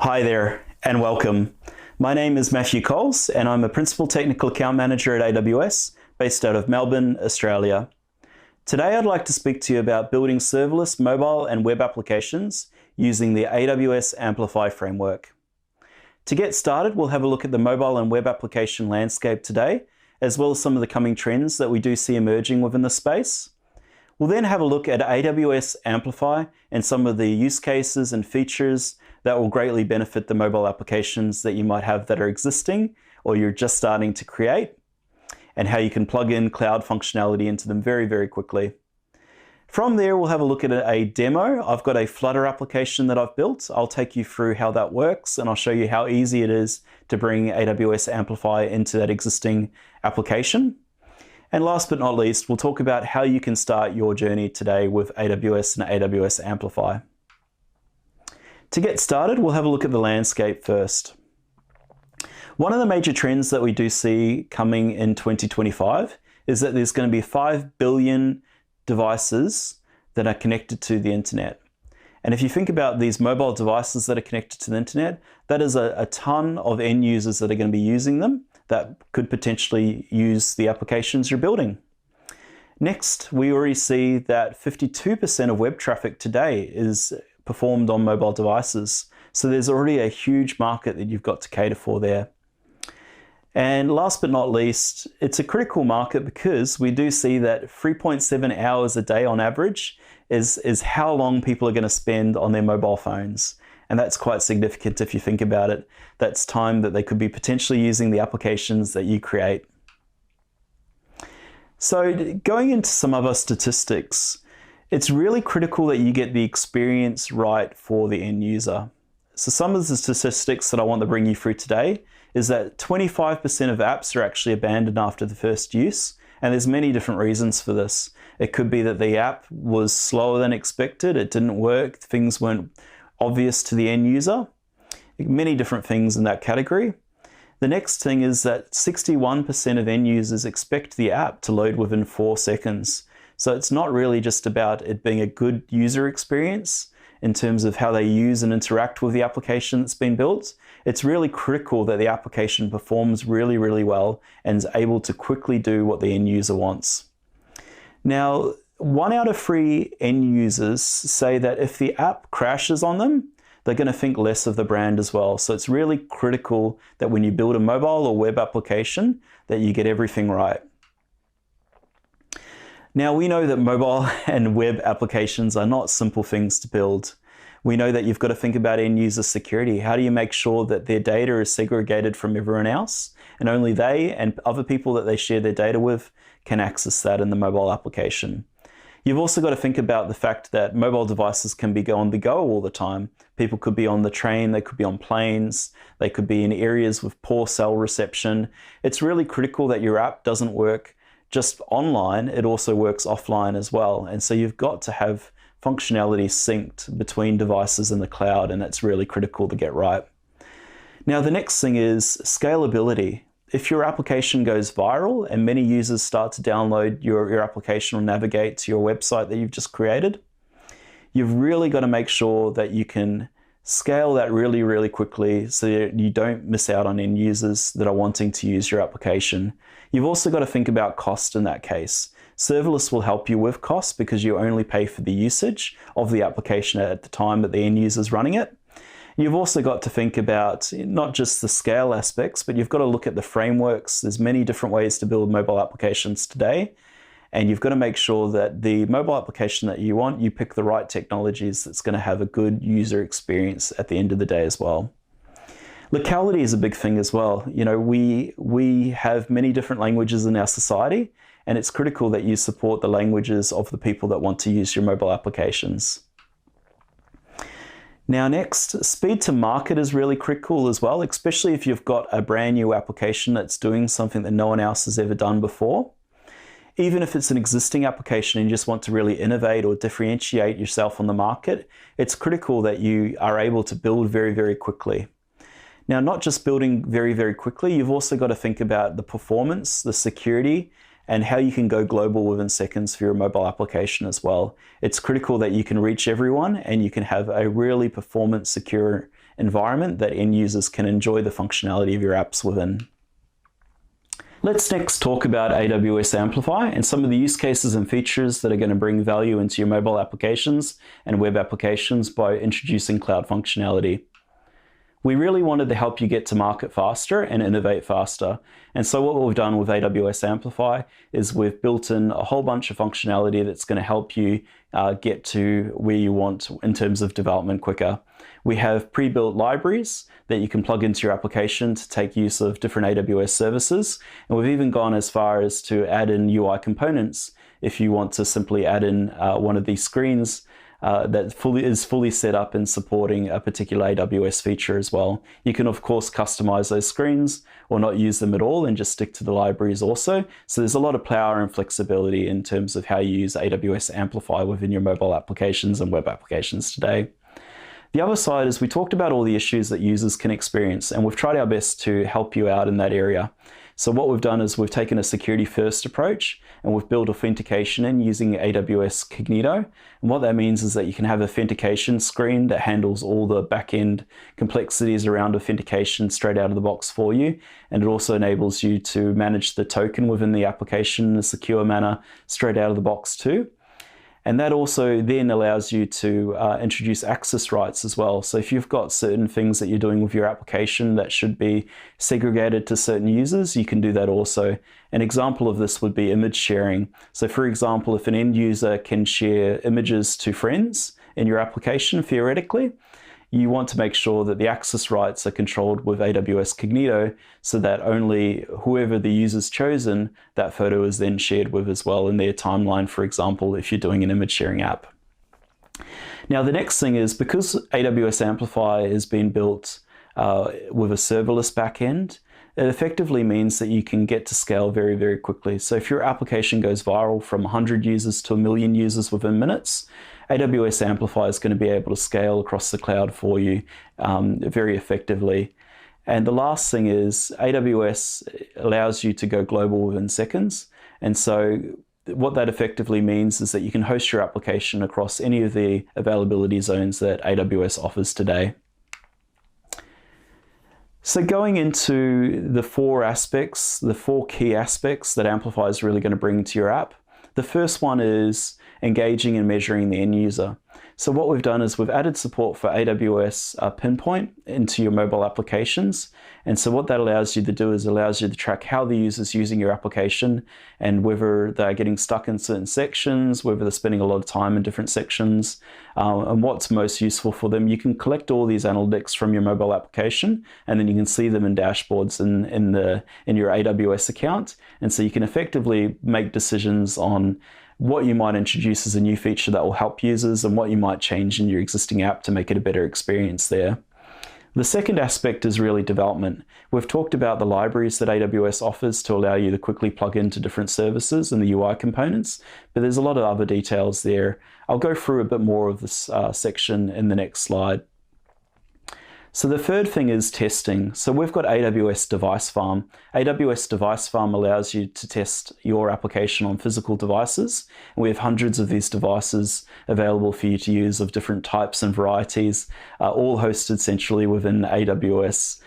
Hi there and welcome. My name is Matthew Coles and I'm a Principal Technical Account Manager at AWS based out of Melbourne, Australia. Today I'd like to speak to you about building serverless mobile and web applications using the AWS Amplify framework. To get started, we'll have a look at the mobile and web application landscape today, as well as some of the coming trends that we do see emerging within the space. We'll then have a look at AWS Amplify and some of the use cases and features that will greatly benefit the mobile applications that you might have that are existing or you're just starting to create, and how you can plug in cloud functionality into them very, very quickly. From there, we'll have a look at a demo. I've got a Flutter application that I've built. I'll take you through how that works and I'll show you how easy it is to bring AWS Amplify into that existing application. And last but not least, we'll talk about how you can start your journey today with AWS and AWS Amplify. To get started, we'll have a look at the landscape first. One of the major trends that we do see coming in 2025 is that there's going to be 5 billion devices that are connected to the internet. And if you think about these mobile devices that are connected to the internet, that is a ton of end users that are going to be using them that could potentially use the applications you're building. Next, we already see that 52% of web traffic today is performed on mobile devices. So there's already a huge market that you've got to cater for there. And last but not least, it's a critical market because we do see that 3.7 hours a day on average is how long people are going to spend on their mobile phones. And that's quite significant if you think about it. That's time that they could be potentially using the applications that you create. So going into some other statistics, it's really critical that you get the experience right for the end user. So some of the statistics that I want to bring you through today is that 25% of apps are actually abandoned after the first use. And there's many different reasons for this. It could be that the app was slower than expected, it didn't work, things weren't obvious to the end user. Many different things in that category. The next thing is that 61% of end users expect the app to load within 4 seconds. So it's not really just about it being a good user experience in terms of how they use and interact with the application that's been built. It's really critical that the application performs really, really well and is able to quickly do what the end user wants. Now, 1 out of 3 end users say that if the app crashes on them, they're going to think less of the brand as well. So it's really critical that when you build a mobile or web application, that you get everything right. Now, we know that mobile and web applications are not simple things to build. We know that you've got to think about end user security. How do you make sure that their data is segregated from everyone else, and only they and other people that they share their data with can access that in the mobile application? You've also got to think about the fact that mobile devices can be on the go all the time. People could be on the train, they could be on planes, they could be in areas with poor cell reception. It's really critical that your app doesn't work just online, it also works offline as well. And so you've got to have functionality synced between devices in the cloud, and that's really critical to get right. Now, the next thing is scalability. If your application goes viral and many users start to download your application or navigate to your website that you've just created, you've really got to make sure that you can Scale that really, really quickly so that you don't miss out on end users that are wanting to use your application. You've also got to think about cost in that case. Serverless will help you with cost because you only pay for the usage of the application at the time that the end user is running it. You've also got to think about not just the scale aspects, but you've got to look at the frameworks. There's many different ways to build mobile applications today. And you've got to make sure that the mobile application that you want, you pick the right technologies that's going to have a good user experience at the end of the day as well. Locality is a big thing as well. You know, we have many different languages in our society, and it's critical that you support the languages of the people that want to use your mobile applications. Now next, speed to market is really critical as well, especially if you've got a brand new application that's doing something that no one else has ever done before. Even if it's an existing application and you just want to really innovate or differentiate yourself on the market, it's critical that you are able to build very, very quickly. Now, not just building very, very quickly, you've also got to think about the performance, the security, and how you can go global within seconds for your mobile application as well. It's critical that you can reach everyone and you can have a really performance secure environment that end users can enjoy the functionality of your apps within. Let's next talk about AWS Amplify and some of the use cases and features that are going to bring value into your mobile applications and web applications by introducing cloud functionality. We really wanted to help you get to market faster and innovate faster. And so what we've done with AWS Amplify is we've built in a whole bunch of functionality that's going to help you get to where you want in terms of development quicker. We have pre-built libraries that you can plug into your application to take use of different AWS services. And we've even gone as far as to add in UI components if you want to simply add in one of these screens that is fully set up in supporting a particular AWS feature as well. You can of course customize those screens or not use them at all and just stick to the libraries also. So there's a lot of power and flexibility in terms of how you use AWS Amplify within your mobile applications and web applications today. The other side is we talked about all the issues that users can experience, and we've tried our best to help you out in that area. So what we've done is we've taken a security first approach and we've built authentication in using AWS Cognito. And what that means is that you can have authentication screen that handles all the back-end complexities around authentication straight out of the box for you. And it also enables you to manage the token within the application in a secure manner straight out of the box too. And that also then allows you to introduce access rights as well. So if you've got certain things that you're doing with your application that should be segregated to certain users, you can do that also. An example of this would be image sharing. So for example, if an end user can share images to friends in your application, theoretically, you want to make sure that the access rights are controlled with AWS Cognito so that only whoever the user's chosen, that photo is then shared with as well in their timeline, for example, if you're doing an image sharing app. Now, the next thing is because AWS Amplify has been built with a serverless backend, it effectively means that you can get to scale very, very quickly. So if your application goes viral from 100 users to 1 million users within minutes, AWS Amplify is going to be able to scale across the cloud for you very effectively. And the last thing is AWS allows you to go global within seconds. And so what that effectively means is that you can host your application across any of the availability zones that AWS offers today. So going into the four key aspects that Amplify is really going to bring to your app. The first one is engaging and measuring the end user. So what we've done is we've added support for AWS Pinpoint into your mobile applications. And so what that allows you to do is allows you to track how the user's using your application and whether they're getting stuck in certain sections, whether they're spending a lot of time in different sections, and what's most useful for them. You can collect all these analytics from your mobile application, and then you can see them in dashboards in your AWS account. And so you can effectively make decisions on what you might introduce as a new feature that will help users and what you might change in your existing app to make it a better experience there. The second aspect is really development. We've talked about the libraries that AWS offers to allow you to quickly plug into different services and the UI components, but there's a lot of other details there. I'll go through a bit more of this section in the next slide. So the third thing is testing. So we've got AWS Device Farm. AWS Device Farm allows you to test your application on physical devices. And we have hundreds of these devices available for you to use of different types and varieties, all hosted centrally within AWS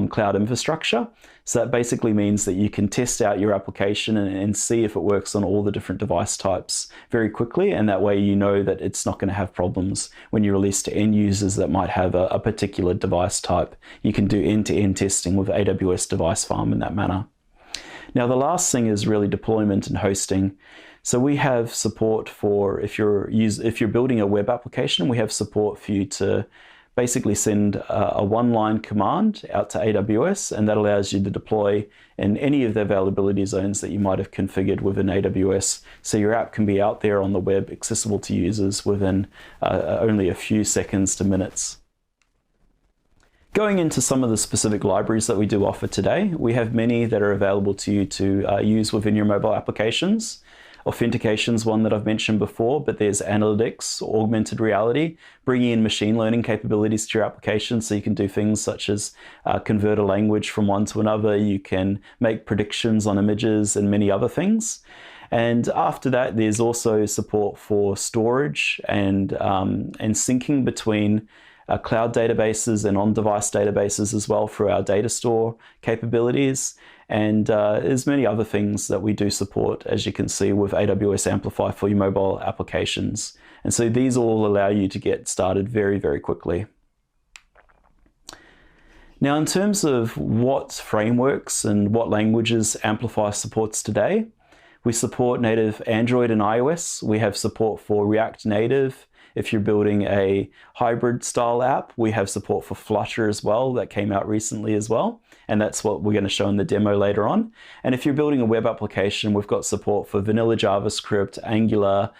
cloud infrastructure. So that basically means that you can test out your application and see if it works on all the different device types very quickly, and that way you know that it's not going to have problems when you release to end users that might have a particular device type. You can do end-to-end testing with AWS Device Farm in that manner. Now the last thing is really deployment and hosting. So we have support for, if you're building a web application, we have support for you to basically send a one-line command out to AWS, and that allows you to deploy in any of the availability zones that you might have configured within AWS. So your app can be out there on the web, accessible to users within only a few seconds to minutes. Going into some of the specific libraries that we do offer today, we have many that are available to you to use within your mobile applications. Authentication is one that I've mentioned before, but there's analytics, augmented reality, bringing in machine learning capabilities to your application, so you can do things such as convert a language from one to another, you can make predictions on images and many other things. And after that, there's also support for storage and syncing between cloud databases and on-device databases as well through our data store capabilities. And there's many other things that we do support, as you can see, with AWS Amplify for your mobile applications. And so these all allow you to get started very, very quickly. Now, in terms of what frameworks and what languages Amplify supports today, we support native Android and iOS. We have support for React Native. If you're building a hybrid style app, we have support for Flutter as well. That came out recently as well. And that's what we're going to show in the demo later on. And if you're building a web application, we've got support for vanilla JavaScript, Angular,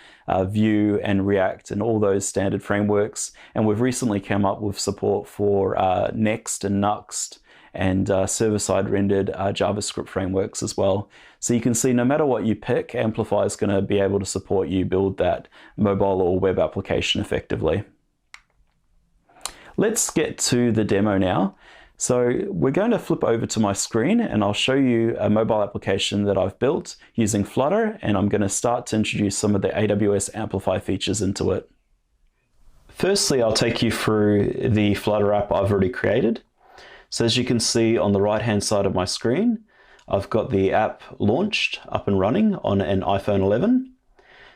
Vue, and React, and all those standard frameworks. And we've recently come up with support for Next and Nuxt and server-side rendered JavaScript frameworks as well. So you can see no matter what you pick, Amplify is going to be able to support you build that mobile or web application effectively. Let's get to the demo now. So we're going to flip over to my screen and I'll show you a mobile application that I've built using Flutter, and I'm going to start to introduce some of the AWS Amplify features into it. Firstly, I'll take you through the Flutter app I've already created. So as you can see on the right-hand side of my screen, I've got the app launched, up and running on an iPhone 11.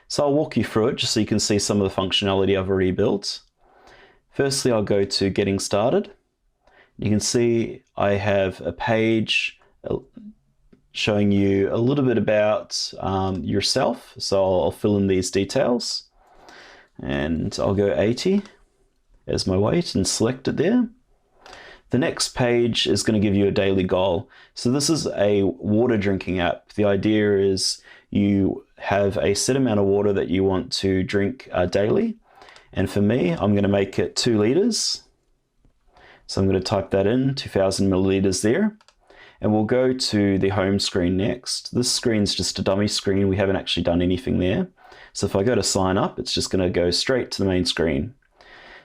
So I'll walk you through it just so you can see some of the functionality I've already built. Firstly, I'll go to Getting Started. You can see I have a page showing you a little bit about yourself. So I'll fill in these details and I'll go 80 as my weight and select it there. The next page is going to give you a daily goal. So this is a water drinking app. The idea is you have a set amount of water that you want to drink daily. And for me, I'm going to make it 2 liters. So I'm going to type that in, 2000 milliliters there. And we'll go to the home screen next. This screen's just a dummy screen. We haven't actually done anything there. So if I go to sign up, it's just going to go straight to the main screen.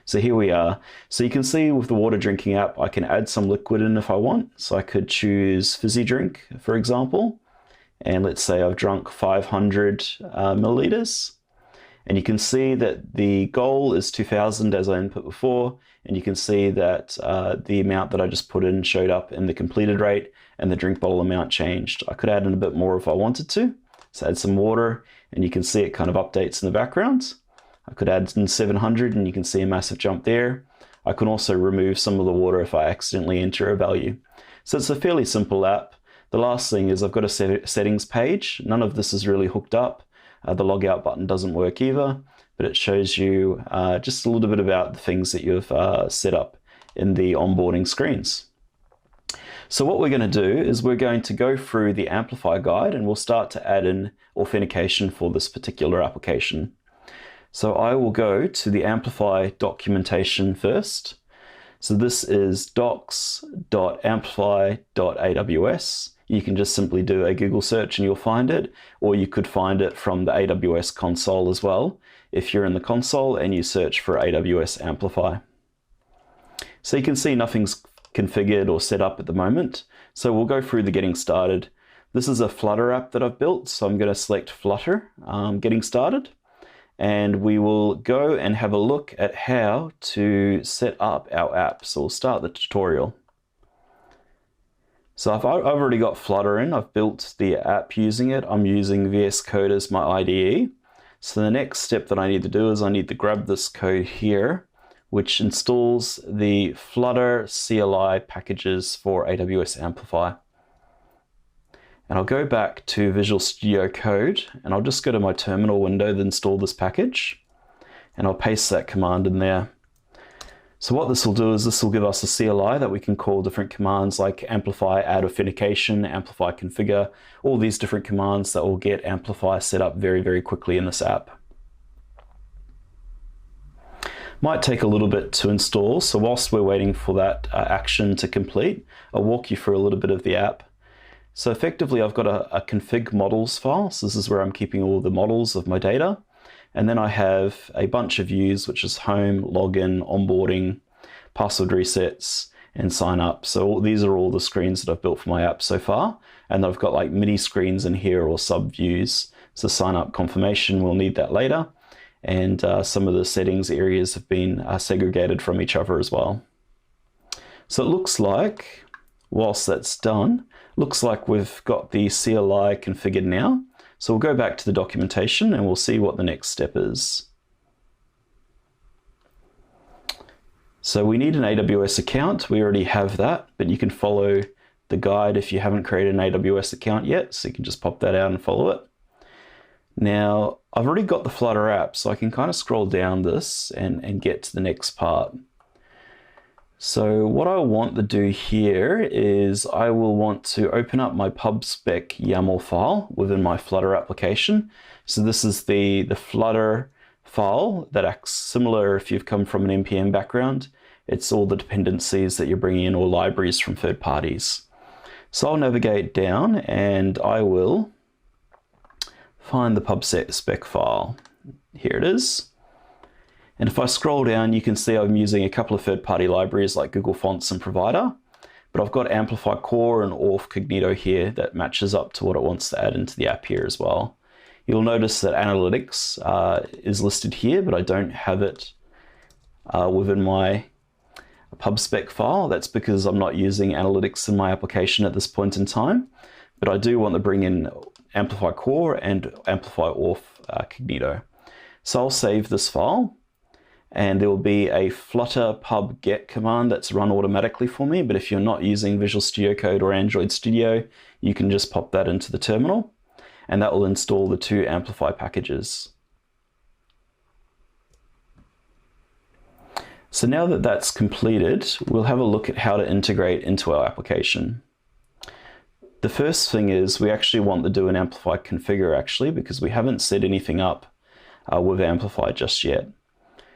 So here we are. So you can see with the water drinking app, I can add some liquid in if I want. So I could choose fizzy drink, for example. And let's say I've drunk 500 milliliters. And you can see that the goal is 2000 as I input before. And you can see that the amount that I just put in showed up in the completed rate and the drink bottle amount changed. I could add in a bit more if I wanted to. So add some water and you can see it kind of updates in the background. I could add in 700 and you can see a massive jump there. I can also remove some of the water if I accidentally enter a value. So it's a fairly simple app. The last thing is I've got a settings page. None of this is really hooked up. The logout button doesn't work either, but it shows you just a little bit about the things that you've set up in the onboarding screens. So what we're going to do is we're going to go through the Amplify guide and we'll start to add in authentication for this particular application. So I will go to the Amplify documentation first. So this is docs.amplify.aws. You can just simply do a Google search and you'll find it, or you could find it from the AWS console as well, if you're in the console and you search for AWS Amplify. So you can see nothing's configured or set up at the moment. So we'll go through the getting started. This is a Flutter app that I've built, so I'm going to select Flutter, getting started, and we will go and have a look at how to set up our app. So we'll start the tutorial. So I've already got Flutter in. I've built the app using it. I'm using VS Code as my IDE. So the next step that I need to do is I need to grab this code here, which installs the Flutter CLI packages for AWS Amplify. And I'll go back to Visual Studio Code, and I'll just go to my terminal window that installed this package, and I'll paste that command in there. So what this will do is this will give us a CLI that we can call different commands like Amplify add authentication, Amplify configure, all these different commands that will get Amplify set up very, very quickly in this app. Might take a little bit to install, so whilst we're waiting for that action to complete, I'll walk you through a little bit of the app. So effectively I've got a config models file, so this is where I'm keeping all the models of my data. And then I have a bunch of views, which is home, login, onboarding, password resets, and sign up. So these are all the screens that I've built for my app so far. And I've got like mini screens in here or sub views. So sign up confirmation, we'll need that later. And some of the settings areas have been segregated from each other as well. So it looks like, whilst that's done, looks like we've got the CLI configured now. So we'll go back to the documentation and we'll see what the next step is. So we need an AWS account. We already have that, but you can follow the guide if you haven't created an AWS account yet. So you can just pop that out and follow it. Now, I've already got the Flutter app, so I can kind of scroll down this and get to the next part. So what I want to do here is I will want to open up my pubspec YAML file within my Flutter application. So this is the Flutter file that acts similar if you've come from an NPM background. It's all the dependencies that you're bringing in or libraries from third parties. So I'll navigate down and I will find the pubspec file. Here it is. And if I scroll down, you can see I'm using a couple of third-party libraries like Google Fonts and Provider, but I've got Amplify Core and Auth Cognito here that matches up to what it wants to add into the app here as well. You'll notice that Analytics is listed here, but I don't have it within my pubspec file. That's because I'm not using Analytics in my application at this point in time, but I do want to bring in Amplify Core and Amplify Auth Cognito. So I'll save this file. And there will be a Flutter pub get command that's run automatically for me. But if you're not using Visual Studio Code or Android Studio, you can just pop that into the terminal and that will install the two Amplify packages. So now that that's completed, we'll have a look at how to integrate into our application. The first thing is we actually want to do an Amplify configure actually, because we haven't set anything up with Amplify just yet.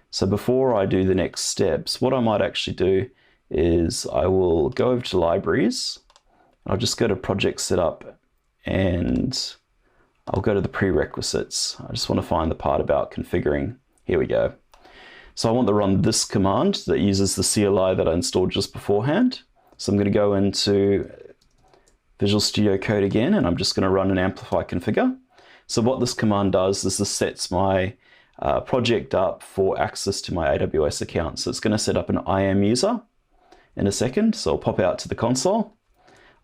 So before I do the next steps, what I might actually do is I will go over to libraries. I'll just go to project setup and I'll go to the prerequisites. I just want to find the part about configuring. Here we go. So I want to run this command that uses the CLI that I installed just beforehand. So I'm going to go into Visual Studio Code again, and I'm just going to run an Amplify configure. So what this command does is this sets my project up for access to my AWS account. So it's going to set up an IAM user in a second. So I'll pop out to the console.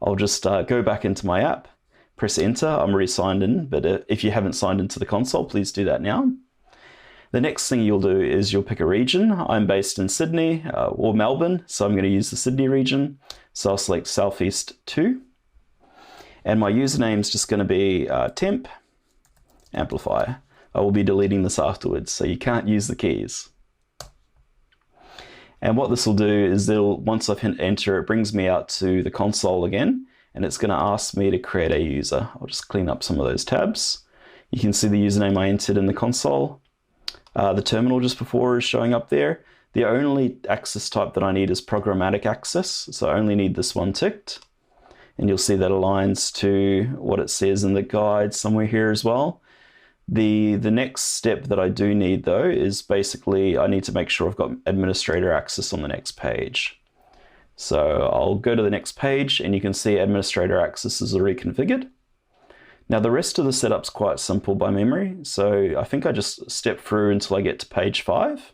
I'll just go back into my app, press enter. I'm already signed in, but if you haven't signed into the console, please do that now. The next thing you'll do is you'll pick a region. I'm based in Sydney or Melbourne, so I'm going to use the Sydney region. So I'll select Southeast 2. And my username is just going to be temp amplify. I will be deleting this afterwards, so you can't use the keys. And what this will do is once I've hit enter, it brings me out to the console again, and it's going to ask me to create a user. I'll just clean up some of those tabs. You can see the username I entered in the console. The terminal just before is showing up there. The only access type that I need is programmatic access, so I only need this one ticked. And you'll see that aligns to what it says in the guide somewhere here as well. The next step that I do need though is basically I need to make sure I've got administrator access on the next page. So I'll go to the next page and you can see administrator accesses are reconfigured. Now the rest of the setup's quite simple by memory. So I think I just step through until I get to page 5.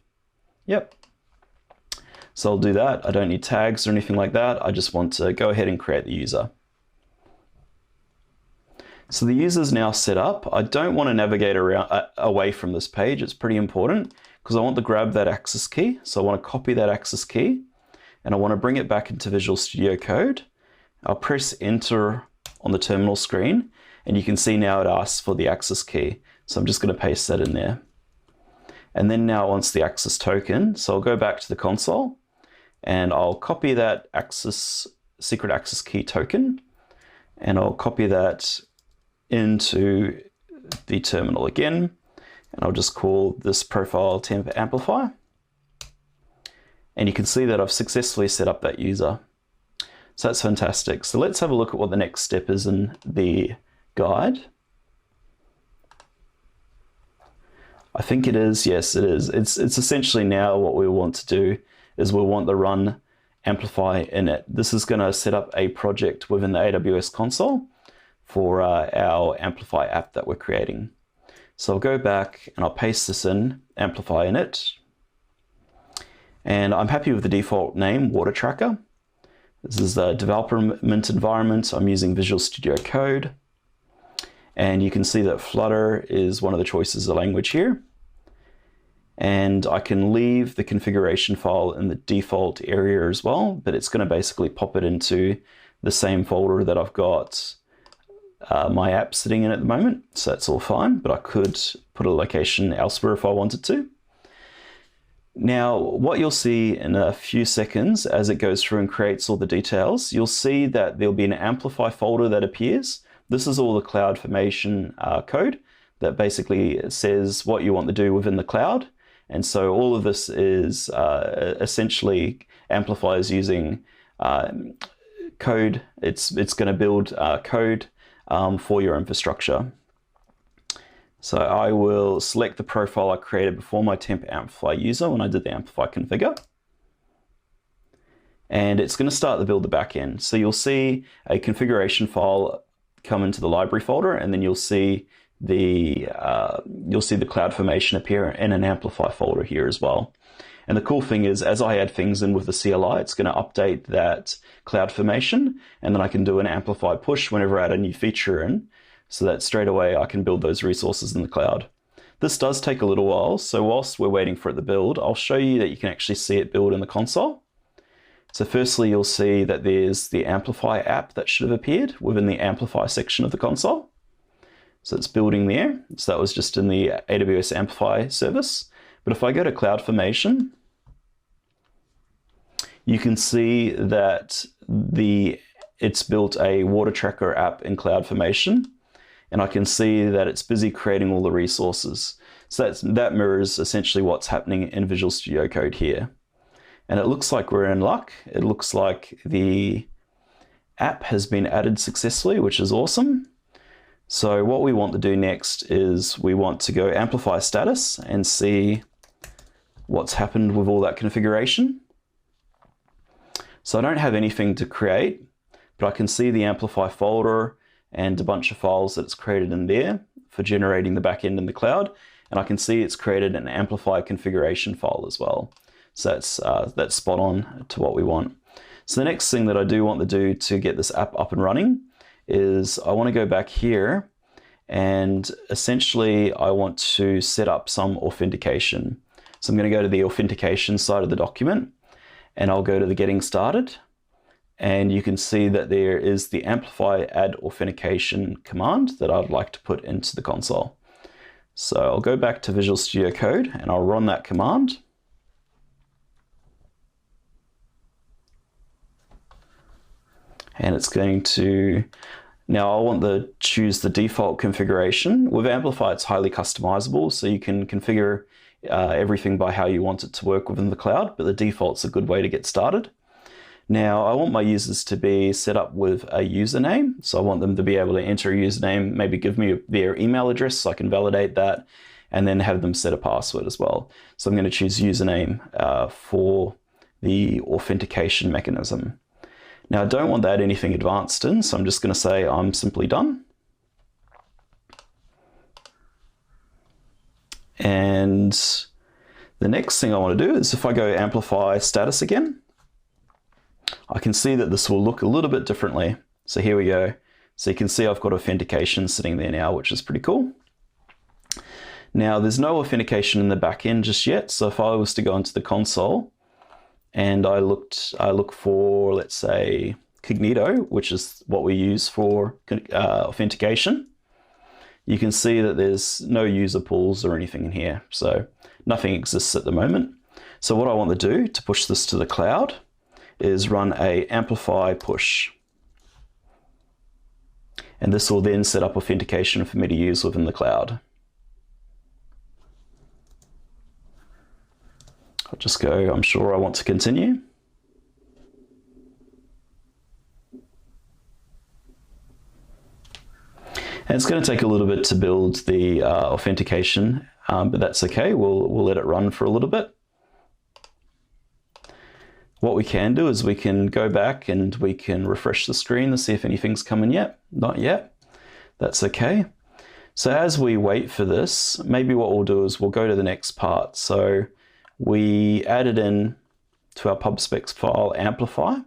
Yep. So I'll do that. I don't need tags or anything like that. I just want to go ahead and create the user. So the user's now set up. I don't want to navigate around away from this page. It's pretty important because I want to grab that access key. So I want to copy that access key and I want to bring it back into Visual Studio Code. I'll press enter on the terminal screen and you can see now it asks for the access key. So I'm just going to paste that in there. And then now it wants the access token. So I'll go back to the console and I'll copy that secret access key token and I'll copy that into the terminal again. And I'll just call this profile temp Amplify. And you can see that I've successfully set up that user. So that's fantastic. So let's have a look at what the next step is in the guide. I think it is, yes, it is. It's essentially now what we want to do is we want the run Amplify init. This is going to set up a project within the AWS console for our Amplify app that we're creating. So I'll go back and I'll paste this in, Amplify init. And I'm happy with the default name, Water Tracker. This is the development environment. I'm using Visual Studio Code. And you can see that Flutter is one of the choices of language here. And I can leave the configuration file in the default area as well, but it's going to basically pop it into the same folder that I've got my app sitting in at the moment. So that's all fine, but I could put a location elsewhere if I wanted to. Now, what you'll see in a few seconds as it goes through and creates all the details, you'll see that there'll be an Amplify folder that appears. This is all the CloudFormation code that basically says what you want to do within the cloud. And so all of this is essentially Amplify is using code. It's going to build code for your infrastructure. So I will select the profile I created before my temp Amplify user when I did the Amplify configure. And it's going to start to build the backend. So you'll see a configuration file come into the library folder, and then you'll see the CloudFormation appear in an Amplify folder here as well. And the cool thing is, as I add things in with the CLI, it's going to update that CloudFormation, and then I can do an Amplify push whenever I add a new feature in, so that straight away I can build those resources in the cloud. This does take a little while, so whilst we're waiting for it to build, I'll show you that you can actually see it build in the console. So firstly, you'll see that there's the Amplify app that should have appeared within the Amplify section of the console. So it's building there. So that was just in the AWS Amplify service. But if I go to CloudFormation, you can see that it's built a Water Tracker app in CloudFormation. And I can see that it's busy creating all the resources. So that mirrors essentially what's happening in Visual Studio Code here. And it looks like we're in luck. It looks like the app has been added successfully, which is awesome. So what we want to do next is we want to go Amplify status and see what's happened with all that configuration. So I don't have anything to create, but I can see the Amplify folder and a bunch of files that it's created in there for generating the backend in the cloud. And I can see it's created an Amplify configuration file as well. So that's spot on to what we want. So the next thing that I do want to do to get this app up and running is I want to go back here and essentially I want to set up some authentication. So I'm going to go to the authentication side of the document and I'll go to the getting started. And you can see that there is the Amplify add authentication command that I'd like to put into the console. So I'll go back to Visual Studio Code and I'll run that command. And it's going to, now I want to choose the default configuration. With Amplify, it's highly customizable, so you can configure everything by how you want it to work within the cloud, but the default's a good way to get started. Now, I want my users to be set up with a username, so I want them to be able to enter a username, maybe give me their email address so I can validate that, and then have them set a password as well. So I'm going to choose username for the authentication mechanism. Now I don't want to add anything advanced in, so I'm just going to say I'm simply done. And the next thing I want to do is if I go Amplify status again, I can see that this will look a little bit differently. So here we go. So you can see I've got authentication sitting there now, which is pretty cool. Now there's no authentication in the back end just yet. So if I was to go into the console and I look for, let's say, Cognito, which is what we use for authentication, you can see that there's no user pools or anything in here. So nothing exists at the moment. So what I want to do to push this to the cloud is run a Amplify push. And this will then set up authentication for me to use within the cloud. I'll just go, I'm sure I want to continue. And it's going to take a little bit to build the authentication, but that's okay. We'll let it run for a little bit. What we can do is we can go back and we can refresh the screen to see if anything's coming yet. Not yet. That's okay. So as we wait for this, maybe what we'll do is we'll go to the next part. So we added in to our pub/spec file Amplify.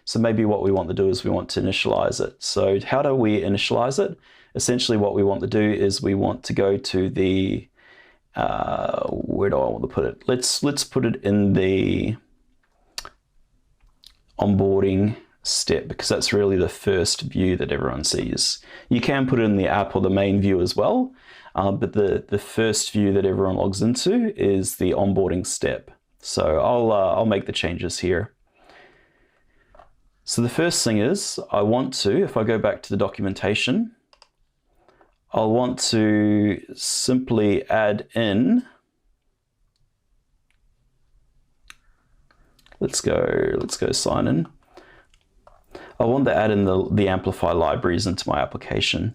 So maybe what we want to do is we want to initialize it. So how do we initialize it? Essentially what we want to do is we want to go to the, where do I want to put it? Let's put it in the onboarding step, because that's really the first view that everyone sees. You can put it in the app or the main view as well, but the first view that everyone logs into is the onboarding step. So I'll make the changes here. So the first thing is I want to, if I go back to the documentation, I'll want to simply add in, let's go sign in. I want to add in the Amplify libraries into my application.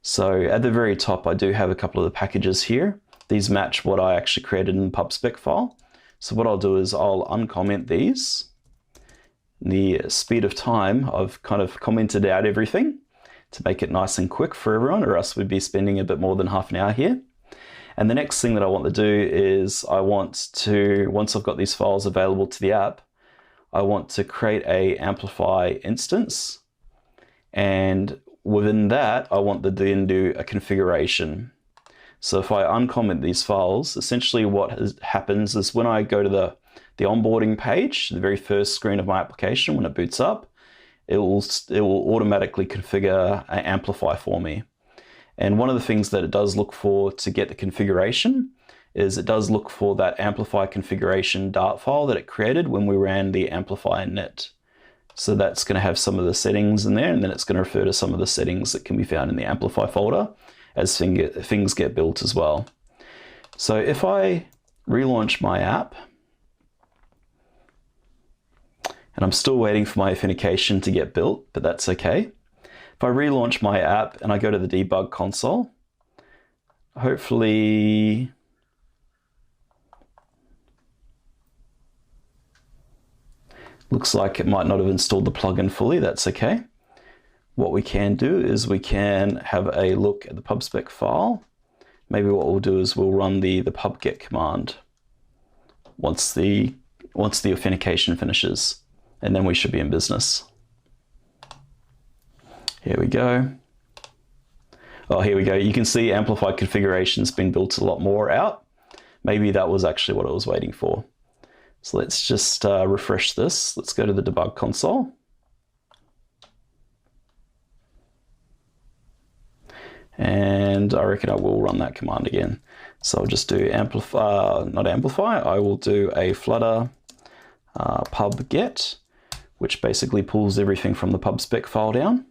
So at the very top, I do have a couple of the packages here. These match what I actually created in the pub/spec file. So what I'll do is I'll uncomment these. In the speed of time, I've kind of commented out everything to make it nice and quick for everyone, or else we'd be spending a bit more than half an hour here. And the next thing that I want to do is I want to, once I've got these files available to the app, I want to create a Amplify instance. And within that, I want to then do a configuration. So if I uncomment these files, essentially what happens is when I go to the onboarding page, the very first screen of my application, when it boots up, it will automatically configure an Amplify for me. And one of the things that it does look for to get the configuration is it does look for that Amplify configuration Dart file that it created when we ran the Amplify init. So that's going to have some of the settings in there, and then it's going to refer to some of the settings that can be found in the Amplify folder as things get built as well. So if I relaunch my app, and I'm still waiting for my authentication to get built, but that's okay. If I relaunch my app and I go to the debug console, hopefully looks like it might not have installed the plugin fully. That's okay. What we can do is we can have a look at the pub/spec file. Maybe what we'll do is we'll run the pub/get command once the authentication finishes, and then we should be in business. Here we go. Oh, here we go. You can see Amplify configuration's been built a lot more out. Maybe that was actually what I was waiting for. So let's just refresh this. Let's go to the debug console. And I reckon I will run that command again. So I'll just do Amplify, not Amplify, I will do a Flutter pub/get, which basically pulls everything from the pub/spec file down.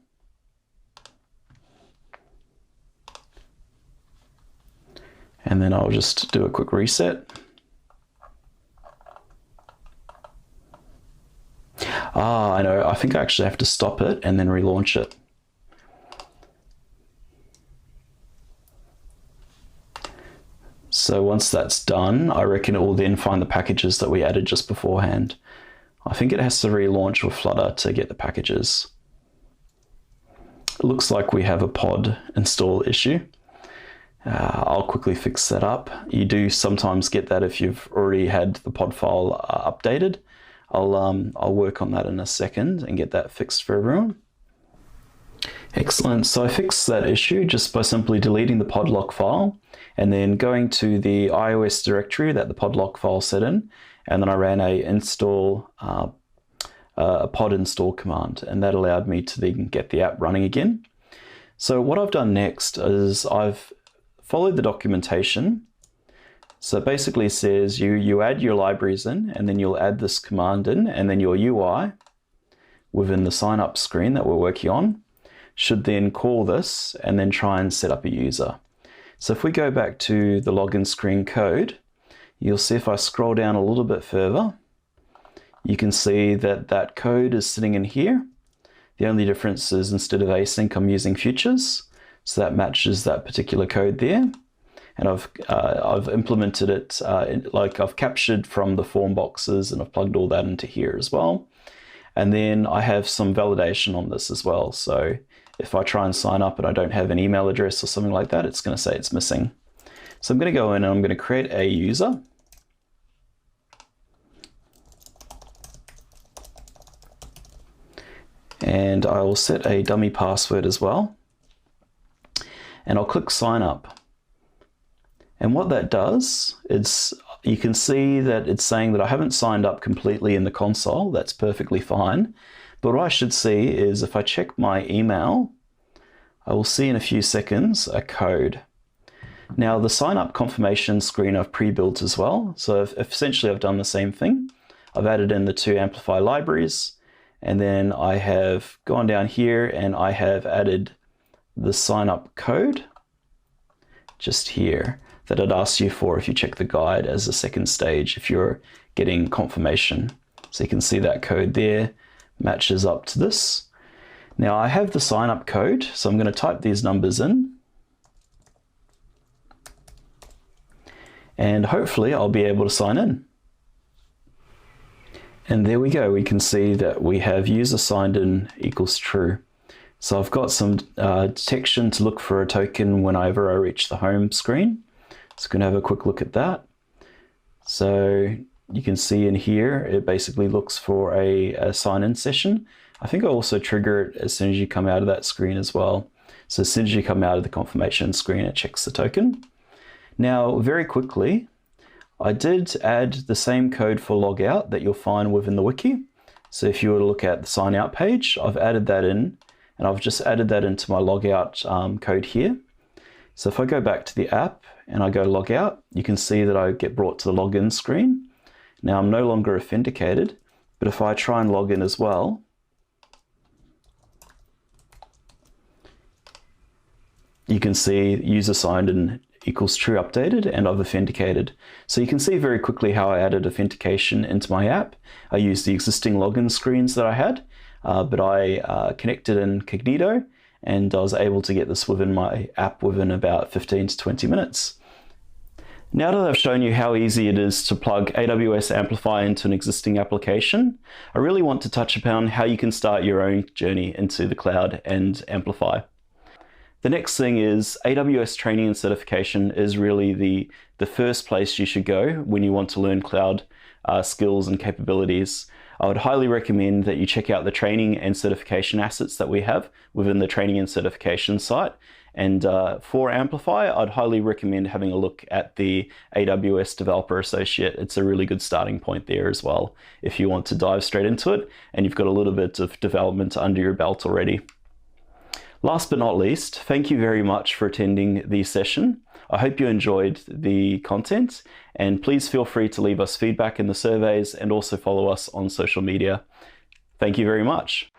And then I'll just do a quick reset. I know, I think I actually have to stop it and then relaunch it. So once that's done, I reckon it will then find the packages that we added just beforehand. I think it has to relaunch with Flutter to get the packages. It looks like we have a pod install issue. I'll quickly fix that up. You do sometimes get that if you've already had the pod file updated. I'll work on that in a second and get that fixed for everyone. Excellent. So I fixed that issue just by simply deleting the podlock file and then going to the iOS directory that the podlock file set in, and then I ran a pod install command, and that allowed me to then get the app running again. So what I've done next is I've followed the documentation. So it basically says you add your libraries in, and then you'll add this command in, and then your UI within the sign up screen that we're working on should then call this and then try and set up a user. So if we go back to the login screen code, you'll see if I scroll down a little bit further, you can see that that code is sitting in here. The only difference is instead of async, I'm using futures. So that matches that particular code there. And I've implemented it, like I've captured from the form boxes, and I've plugged all that into here as well. And then I have some validation on this as well. So if I try and sign up and I don't have an email address or something like that, it's going to say it's missing. So I'm going to go in and I'm going to create a user. And I will set a dummy password as well. And I'll click sign up. And what that does is you can see that it's saying that I haven't signed up completely in the console. That's perfectly fine. But what I should see is if I check my email, I will see in a few seconds a code. Now the sign up confirmation screen I've pre-built as well. So essentially I've done the same thing. I've added in the two Amplify libraries, and then I have gone down here and I have added the sign up code just here that it asks you for if you check the guide as a second stage if you're getting confirmation. So you can see that code there matches up to this. Now I have the sign up code, so I'm going to type these numbers in. And hopefully I'll be able to sign in. And there we go. We can see that we have user signed in equals true. So I've got some detection to look for a token whenever I reach the home screen. So I'm going to have a quick look at that. So you can see in here, it basically looks for a sign-in session. I think I also trigger it as soon as you come out of that screen as well. So as soon as you come out of the confirmation screen, it checks the token. Now, very quickly, I did add the same code for logout that you'll find within the wiki. So if you were to look at the sign out page, I've added that in, and I've just added that into my logout code here. So if I go back to the app and I go log out, you can see that I get brought to the login screen. Now I'm no longer authenticated, but if I try and log in as well, you can see user signed in equals true updated, and I've authenticated. So you can see very quickly how I added authentication into my app. I used the existing login screens that I had, but I connected incognito, and I was able to get this within my app within about 15 to 20 minutes. Now that I've shown you how easy it is to plug AWS Amplify into an existing application, I really want to touch upon how you can start your own journey into the cloud and Amplify. The next thing is AWS training and certification is really the first place you should go when you want to learn cloud skills and capabilities. I would highly recommend that you check out the training and certification assets that we have within the training and certification site. And for Amplify, I'd highly recommend having a look at the AWS Developer Associate. It's a really good starting point there as well if you want to dive straight into it and you've got a little bit of development under your belt already. Last but not least, thank you very much for attending the session. I hope you enjoyed the content, and please feel free to leave us feedback in the surveys and also follow us on social media. Thank you very much.